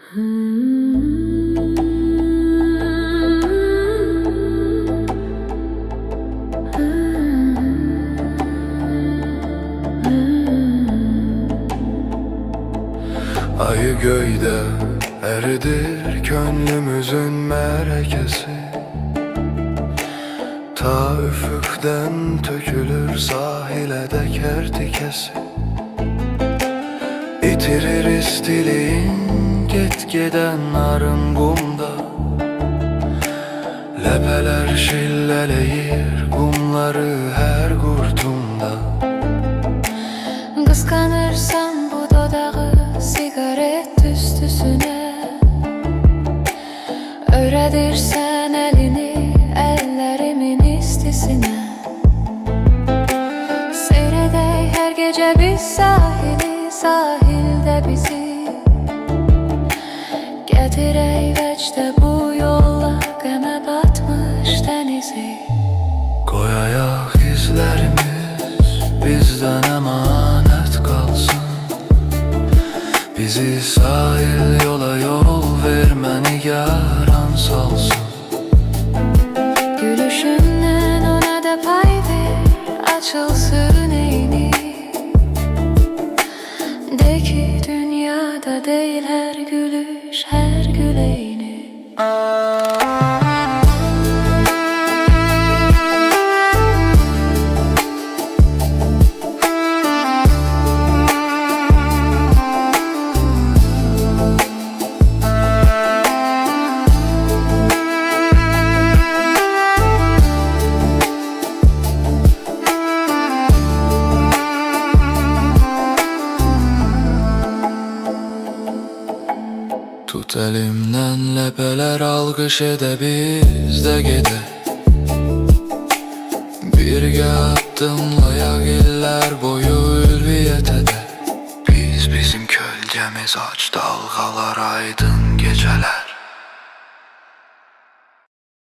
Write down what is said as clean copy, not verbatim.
Ayı göyde eridir gönlümüzün merekesi. Ta üfüqdən tökülür sahile de kertikesi. İtirir istiliğin get-gedən arın qumda. Ləpələr şillələyir qumları hər qurtumda. Qısqanırsan bu dodağı sigaret tüstüsüne. Öyrədirsən elini ellerimin istisine. Seyredək hər gece biz sahili, sahilde bizi. Gətirək vəcdə bu yolla qəmə batmış dənizi. Qoyayaq izlərimiz bizdən əmanət qalsın. Bizi sahil yola yol vermə nigaran salsın. Gülüşündən ona da pay ver, açılsın eyni. De ki dünyada değil her gülüş, her güleyni. Tut elimden ləpələr alqış edə bizdə gedə. Birgə addımlayaq illər boyu ülviyyətədə. Biz bizim kölgəmiz aç dalğalar aydın gecələr.